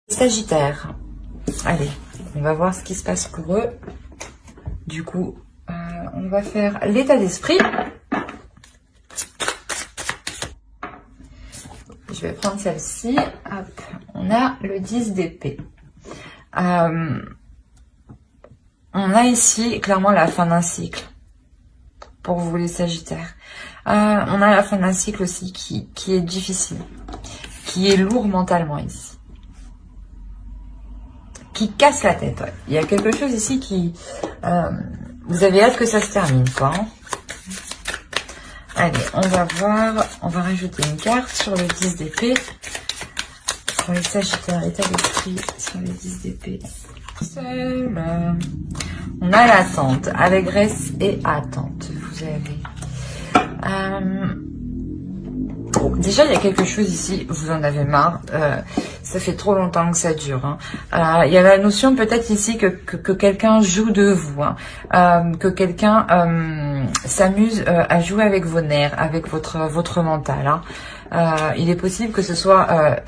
Sagittaire. Allez, on va voir ce qui se passe pour eux. Du coup, on va faire l'état d'esprit. Je vais prendre celle-ci. Hop, on a le 10 d'épée. On a ici clairement la fin d'un cycle pour vous les Sagittaires. On a la fin d'un cycle aussi qui est difficile, qui est lourd mentalement ici, qui casse la tête. Ouais. Il y a quelque chose ici qui... vous avez hâte que ça se termine, quoi. Hein. Allez, on va voir, on va rajouter une carte sur le 10 d'épée. Pour les Sagittaires, état d'esprit sur le 10 d'épée. Seul. On a l'attente, allégresse et attente. Vous avez... Bon, déjà, il y a quelque chose ici, vous en avez marre. Ça fait trop longtemps que ça dure. Hein. Il y a la notion peut-être ici que quelqu'un joue de vous. Hein. Que quelqu'un s'amuse à jouer avec vos nerfs, avec votre mental. Hein. Il est possible que ce soit...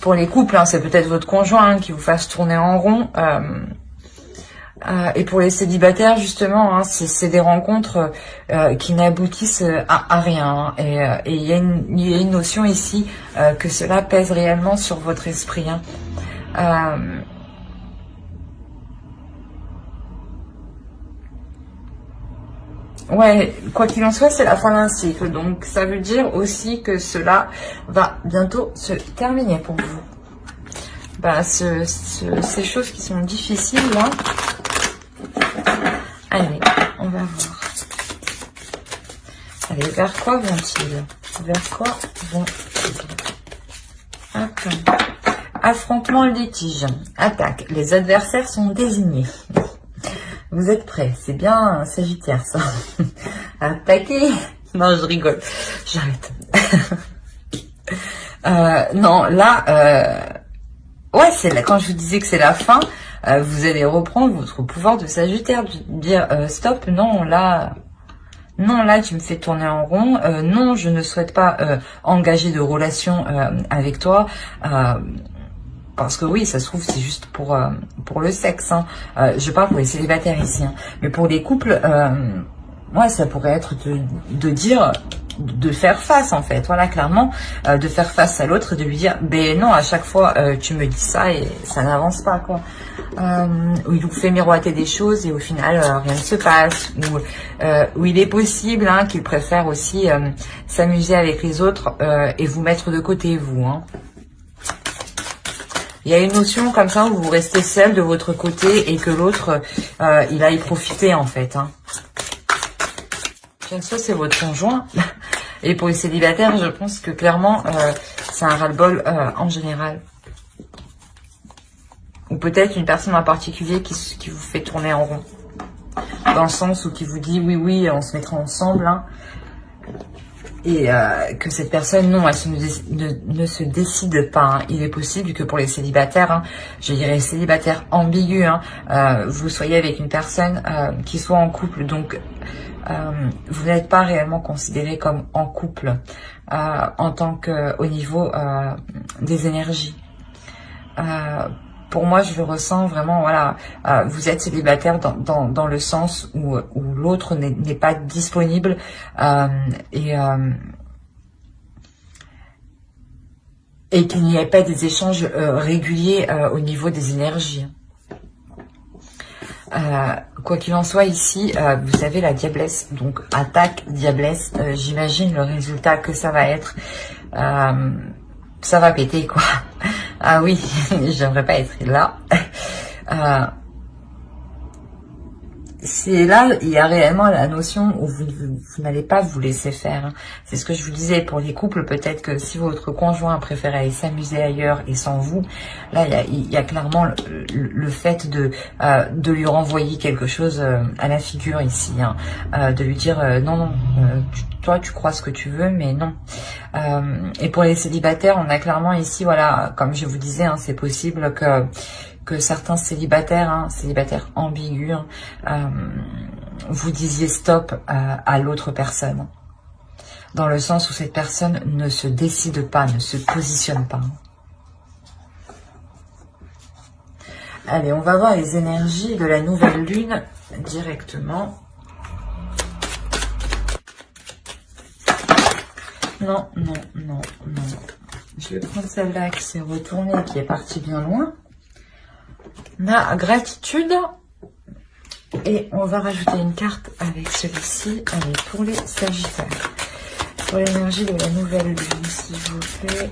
pour les couples, hein, c'est peut-être votre conjoint hein, qui vous fasse tourner en rond. Et pour les célibataires, justement, hein, c'est des rencontres qui n'aboutissent à rien. Hein, et il y a une notion ici que cela pèse réellement sur votre esprit. Hein. Ouais, quoi qu'il en soit, c'est la fin d'un cycle. Donc, ça veut dire aussi que cela va bientôt se terminer pour vous. Bah, ces choses qui sont difficiles, là. Allez, on va voir. Allez, vers quoi vont-ils? Vers quoi vont-ils? Affrontement, litige, attaque. Les adversaires sont désignés. Vous êtes prêts? C'est bien Sagittaire, ça. Attaquer? Non, je rigole. J'arrête. Non, là... ouais, c'est là, quand je vous disais que c'est la fin... vous allez reprendre votre pouvoir de Sagittaire, dire stop, non là tu me fais tourner en rond, non je ne souhaite pas engager de relation avec toi, parce que oui ça se trouve c'est juste pour le sexe, hein. Je parle pour les célibataires ici, hein. Mais pour les couples, ouais ça pourrait être de dire... de faire face en fait, voilà clairement, de faire face à l'autre, de lui dire ben non à chaque fois tu me dis ça et ça n'avance pas quoi, où il vous fait miroiter des choses et au final rien ne se passe, où il est possible hein, qu'il préfère aussi s'amuser avec les autres et vous mettre de côté vous, hein. Il y a une notion comme ça où vous restez seul de votre côté et que l'autre il aille profiter en fait, hein. Ça c'est votre conjoint. Et pour les célibataires, je pense que clairement, c'est un ras-le-bol en général. Ou peut-être une personne en particulier qui vous fait tourner en rond. Dans le sens où qui vous dit oui, oui, on se mettra ensemble. Hein, et que cette personne, non, elle ne se décide pas. Hein. Il est possible que pour les célibataires, hein, je dirais célibataires ambigus, hein, vous soyez avec une personne qui soit en couple, donc... vous n'êtes pas réellement considéré comme en couple en tant que au niveau des énergies. Pour moi, je le ressens vraiment. Voilà, vous êtes célibataire dans le sens où l'autre n'est pas disponible et qu'il n'y ait pas des échanges réguliers au niveau des énergies. Quoi qu'il en soit ici, vous avez la diablesse, donc attaque, diablesse, j'imagine le résultat que ça va être, ça va péter quoi. Ah oui, j'aimerais pas être là. C'est là, il y a réellement la notion où vous n'allez pas vous laisser faire. Hein. C'est ce que je vous disais pour les couples, peut-être que si votre conjoint préfère aller s'amuser ailleurs et sans vous, là il y a clairement le fait de lui renvoyer quelque chose à la figure ici, hein. De lui dire non, toi tu crois ce que tu veux, mais non. Et pour les célibataires, on a clairement ici, voilà, comme je vous disais, hein, c'est possible que certains célibataires, hein, célibataires ambigus, hein, vous disiez stop à l'autre personne. Dans le sens où cette personne ne se décide pas, ne se positionne pas. Allez, on va voir les énergies de la nouvelle lune directement. Non, non, non, non. Je vais prendre celle-là qui s'est retournée, qui est partie bien loin. On a gratitude. Et on va rajouter une carte avec celui-ci. Allez, pour les Sagittaires. Pour l'énergie de la nouvelle lune, s'il vous plaît.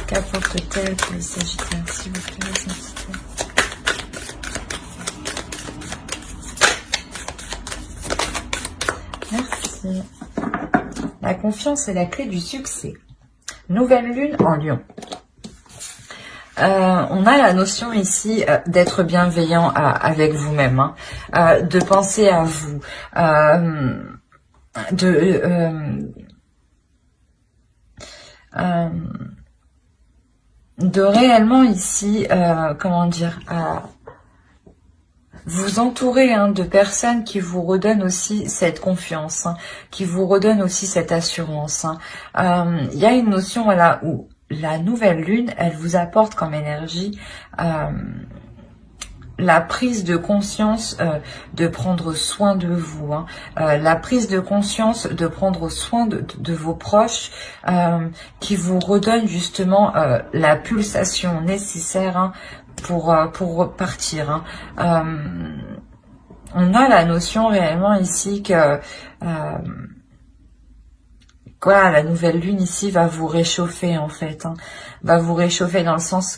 Qu'apporte-t-elle pour les Sagittaires, s'il vous plaît, les Sagittaires? Merci. La confiance est la clé du succès. Nouvelle lune en Lion. On a la notion ici d'être bienveillant avec vous-même, hein, de penser à vous, de réellement ici, comment dire, vous entourer de personnes qui vous redonnent aussi cette confiance, hein, qui vous redonnent aussi cette assurance. Hein. Il y a une notion, voilà, où la nouvelle lune, elle vous apporte comme énergie la prise de conscience de prendre soin de vous, hein, la prise de conscience de prendre soin de vos proches, qui vous redonne justement la pulsation nécessaire, hein, pour partir. Hein. On a la notion réellement ici que voilà, la nouvelle lune ici va vous réchauffer en fait, hein, va vous réchauffer dans le sens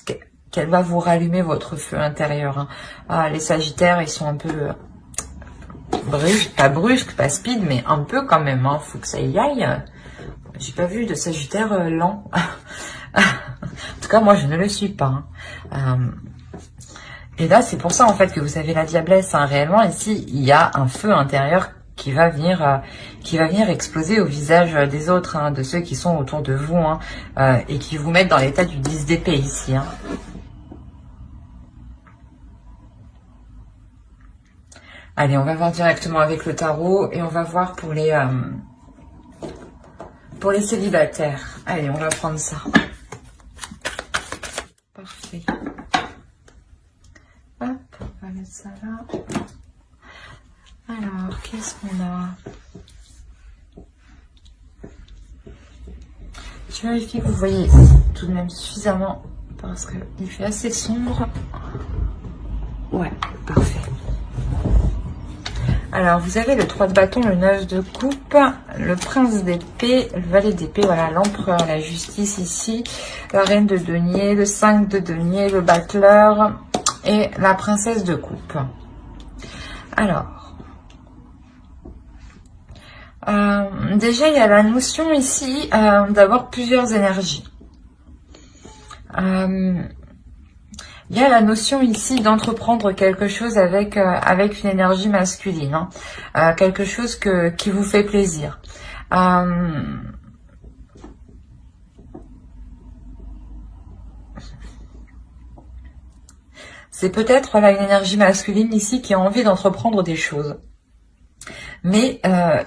qu'elle va vous rallumer votre feu intérieur. Hein. Ah, les Sagittaires, ils sont un peu brusques, pas speed, mais un peu quand même. Hein. Faut que ça y aille. J'ai pas vu de Sagittaire lent. En tout cas, moi, je ne le suis pas. Hein. Et là, c'est pour ça en fait que vous avez la diablesse. Hein. Réellement, ici, il y a un feu intérieur qui va venir exploser au visage des autres, hein, de ceux qui sont autour de vous, hein, et qui vous mettent dans l'état du 10 d'épée ici. Hein. Allez, on va voir directement avec le tarot et on va voir pour les célibataires. Allez, on va prendre ça. Parfait. Hop, on va mettre ça là. Alors, qu'est-ce qu'on a? Je vérifie que vous voyez tout de même suffisamment parce qu'il fait assez sombre. Ouais, parfait. Alors, vous avez le 3 de bâton, le 9 de coupe, le prince d'épée, le valet d'épée, voilà, l'empereur, la justice ici, la reine de denier, le 5 de denier, le battleur et la princesse de coupe. Alors, déjà, il y a la notion ici d'avoir plusieurs énergies. Il y a la notion ici d'entreprendre quelque chose avec une énergie masculine, hein, quelque chose qui vous fait plaisir. C'est peut-être voilà, une énergie masculine ici qui a envie d'entreprendre des choses, mais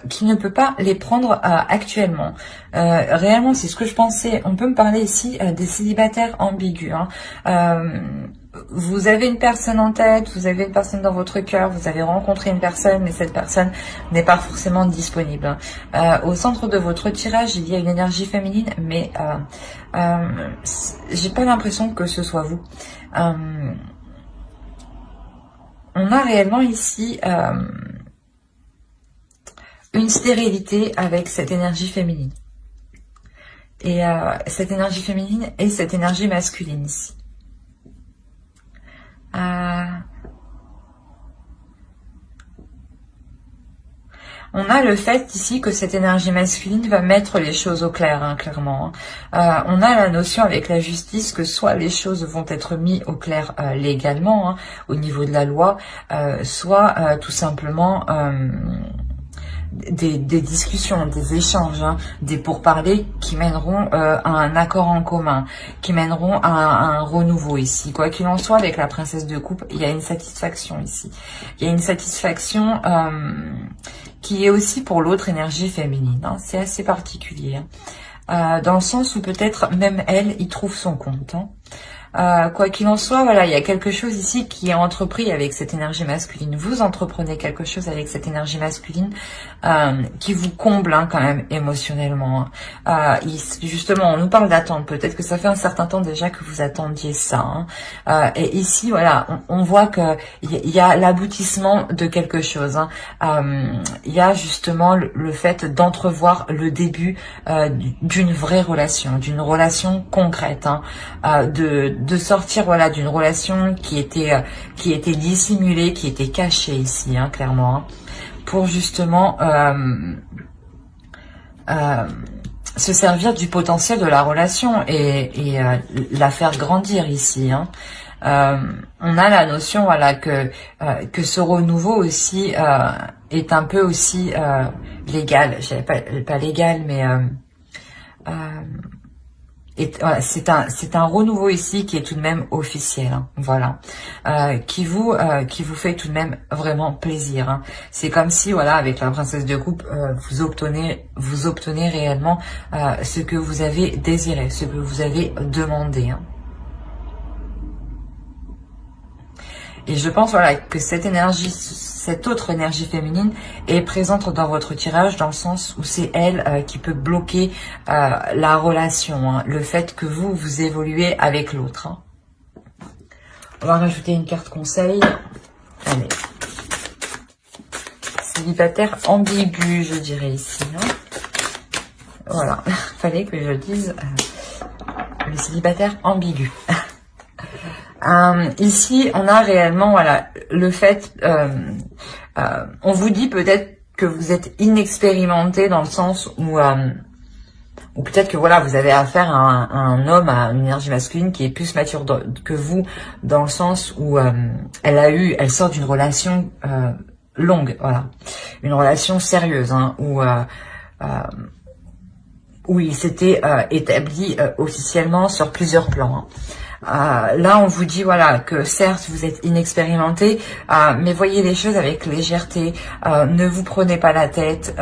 qui ne peut pas les prendre actuellement. Réellement, c'est ce que je pensais. On peut me parler ici des célibataires ambigus. Hein. Vous avez une personne en tête, vous avez une personne dans votre cœur, vous avez rencontré une personne, mais cette personne n'est pas forcément disponible. Au centre de votre tirage, il y a une énergie féminine, mais j'ai pas l'impression que ce soit vous. On a réellement ici une stérilité avec cette énergie féminine. Et cette énergie féminine et cette énergie masculine ici. On a le fait ici que cette énergie masculine va mettre les choses au clair, hein, clairement. Hein. On a la notion avec la justice que soit les choses vont être mises au clair légalement, hein, au niveau de la loi, soit tout simplement des discussions, des échanges, hein, des pourparlers qui mèneront à un accord en commun, qui mèneront à un renouveau ici. Quoi qu'il en soit, avec la princesse de coupe, il y a une satisfaction ici. Il y a une satisfaction qui est aussi pour l'autre énergie féminine. Hein. C'est assez particulier. Hein. Dans le sens où peut-être même elle y trouve son compte. Hein. Quoi qu'il en soit, voilà, il y a quelque chose ici qui est entrepris avec cette énergie masculine. Vous entreprenez quelque chose avec cette énergie masculine qui vous comble quand même émotionnellement. Justement, on nous parle d'attente. Peut-être que ça fait un certain temps déjà que vous attendiez ça. Et ici, voilà, on voit que il y a l'aboutissement de quelque chose. Il y a justement le fait d'entrevoir le début d'une vraie relation, d'une relation concrète, de sortir voilà d'une relation qui était dissimulée, qui était cachée ici, clairement, pour justement se servir du potentiel de la relation et la faire grandir ici. On a la notion voilà que ce renouveau aussi est un peu aussi légal, je dirais pas légal, mais voilà, c'est un renouveau ici qui est tout de même officiel, voilà, qui vous fait tout de même vraiment plaisir. C'est comme si voilà, avec la princesse de coupe, vous obtenez réellement ce que vous avez désiré, ce que vous avez demandé. Et je pense voilà que cette énergie, cette autre énergie féminine est présente dans votre tirage, dans le sens où c'est elle qui peut bloquer la relation, le fait que vous évoluez avec l'autre. On va rajouter une carte conseil. Allez. Célibataire ambigu, je dirais ici. Voilà, fallait que je dise le célibataire ambigu. Ici, on a réellement voilà le fait, on vous dit peut-être que vous êtes inexpérimenté dans le sens où peut-être que voilà vous avez affaire à un homme, à une énergie masculine qui est plus mature que vous, dans le sens où elle sort d'une relation longue, voilà, une relation sérieuse, où il s'était établi officiellement sur plusieurs plans. Là, on vous dit voilà que certes vous êtes inexpérimenté, mais voyez les choses avec légèreté. Ne vous prenez pas la tête.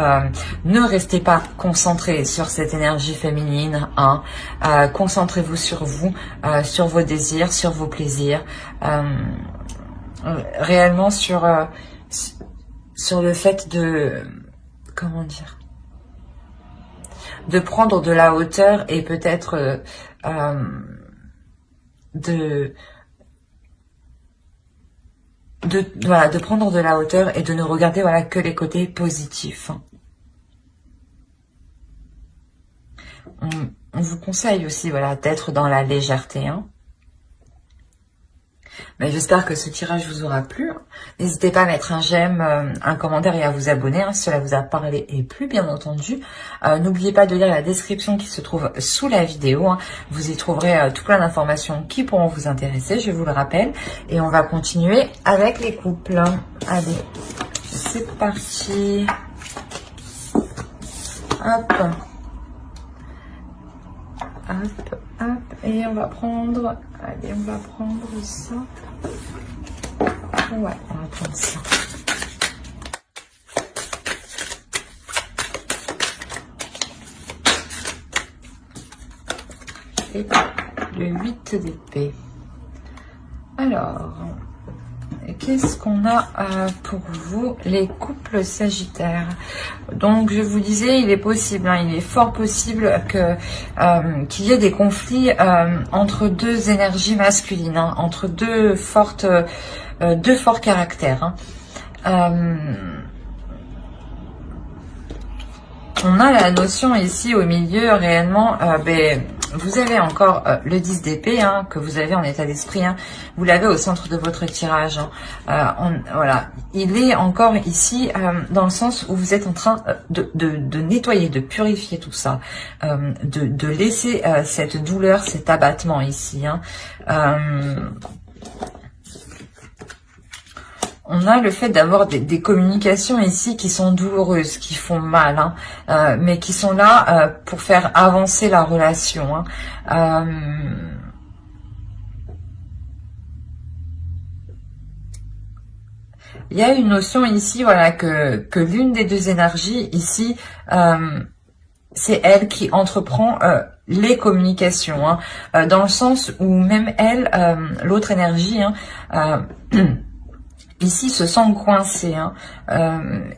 Ne restez pas concentré sur cette énergie féminine. Concentrez-vous sur vous, sur vos désirs, sur vos plaisirs. Réellement sur le fait de de prendre de la hauteur et peut-être de prendre de la hauteur et de ne regarder voilà que les côtés positifs. On vous conseille aussi voilà d'être dans la légèreté. Mais j'espère que ce tirage vous aura plu. N'hésitez pas à mettre un j'aime, un commentaire et à vous abonner si cela vous a parlé et plu, bien entendu. N'oubliez pas de lire la description qui se trouve sous la vidéo. Vous y trouverez tout plein d'informations qui pourront vous intéresser, je vous le rappelle. Et on va continuer avec les couples. Allez, c'est parti. Hop. Hop, hop. Et on va prendre... Allez, on va prendre ça. Ouais, on va prendre ça. Et le 8 d'épée. Alors, qu'est-ce qu'on a pour vous, les couples sagittaires? Donc, je vous disais, il est possible, il est fort possible que qu'il y ait des conflits entre deux énergies masculines, entre deux forts caractères. On a la notion ici au milieu réellement, vous avez encore le 10 d'épée que vous avez en état d'esprit, vous l'avez au centre de votre tirage. Voilà, il est encore ici dans le sens où vous êtes en train de nettoyer, de purifier tout ça, de laisser cette douleur, cet abattement ici. On a le fait d'avoir des communications ici qui sont douloureuses, qui font mal, mais qui sont là pour faire avancer la relation. Il y a une notion ici, voilà, que l'une des deux énergies ici, c'est elle qui entreprend les communications, hein, dans le sens où même elle, l'autre énergie, hein, ici se sent coincée, hein,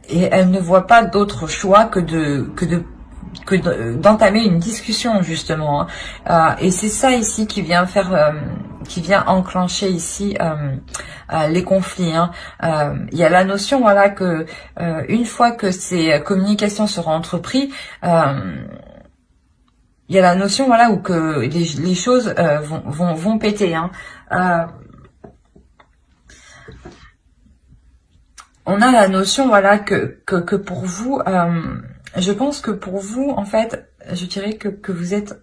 et elle ne voit pas d'autre choix que d'entamer une discussion justement, hein. Et c'est ça ici qui vient faire, qui vient enclencher ici les conflits, hein. Il y a la notion, voilà, que une fois que ces communications seront entreprises, il y a la notion, voilà, où que les choses vont péter, hein. On a la notion, voilà, que pour vous, je pense que pour vous, en fait, je dirais que vous êtes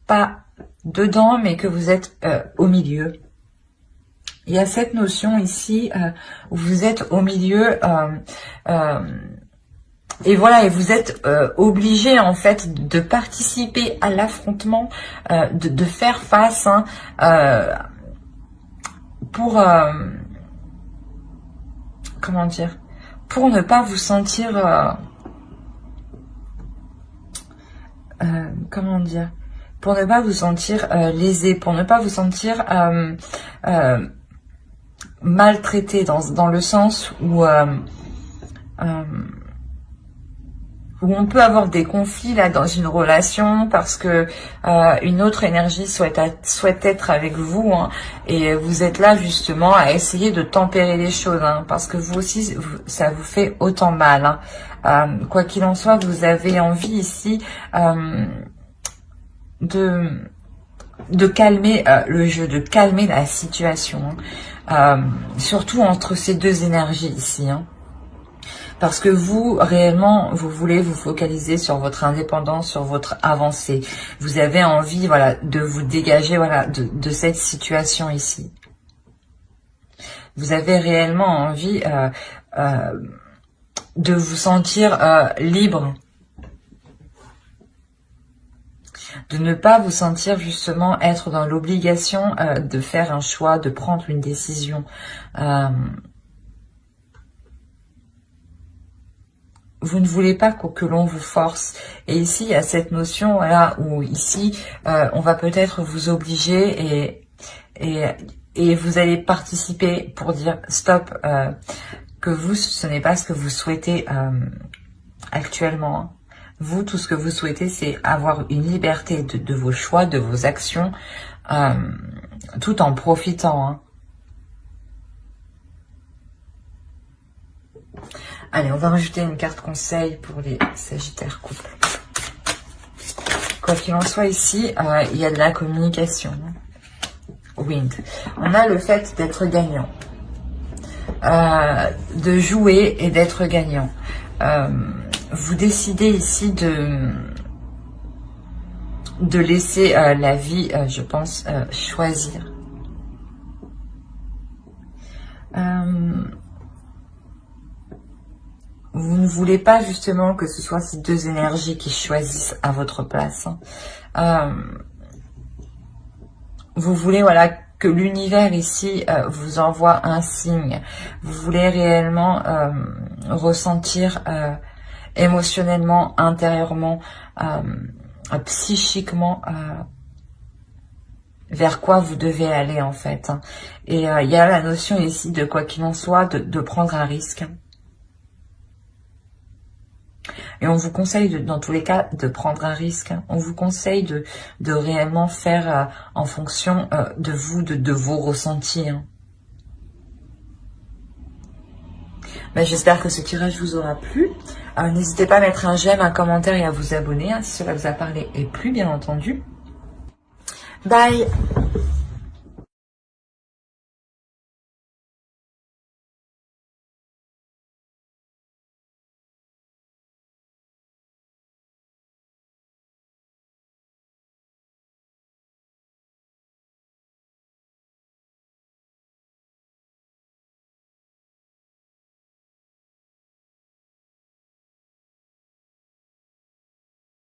pas dedans, mais que vous êtes au milieu. Il y a cette notion ici où vous êtes au milieu, et voilà, et vous êtes obligé en fait de participer à l'affrontement, de faire face, hein, pour comment dire, pour ne pas vous sentir comment dire, pour ne pas vous sentir lésé, pour ne pas vous sentir maltraité, dans le sens où on peut avoir des conflits là dans une relation parce que une autre énergie souhaite être avec vous, hein, et vous êtes là justement à essayer de tempérer les choses, hein, parce que vous aussi ça vous fait autant mal, hein. Quoi qu'il en soit, vous avez envie ici de calmer le jeu, de calmer la situation, hein, surtout entre ces deux énergies ici, hein. Parce que vous, réellement, vous voulez vous focaliser sur votre indépendance, sur votre avancée. Vous avez envie, voilà, de vous dégager, voilà, de cette situation ici. Vous avez réellement envie de vous sentir libre. De ne pas vous sentir justement être dans l'obligation de faire un choix, de prendre une décision. Vous ne voulez pas que l'on vous force. Et ici, il y a cette notion, voilà, où ici, on va peut-être vous obliger et vous allez participer pour dire stop, que vous, ce n'est pas ce que vous souhaitez actuellement, hein. Vous, tout ce que vous souhaitez, c'est avoir une liberté de vos choix, de vos actions, tout en profitant, hein. Allez, on va rajouter une carte conseil pour les Sagittaires couples. Quoi qu'il en soit, ici, il y a de la communication. Wind. On a le fait d'être gagnant. De jouer et d'être gagnant. Vous décidez ici de laisser la vie, je pense, choisir. Vous ne voulez pas justement que ce soit ces deux énergies qui choisissent à votre place, hein. Vous voulez, voilà, que l'univers ici vous envoie un signe. Vous voulez réellement ressentir émotionnellement, intérieurement, psychiquement, vers quoi vous devez aller en fait, hein. Et il y a la notion ici de quoi qu'il en soit, de prendre un risque. Et on vous conseille, dans tous les cas, de prendre un risque, hein. On vous conseille de réellement faire en fonction de vous, de vos ressentis, hein. Ben, j'espère que ce tirage vous aura plu. N'hésitez pas à mettre un j'aime, un commentaire et à vous abonner, hein, si cela vous a parlé et plu, bien entendu. Bye!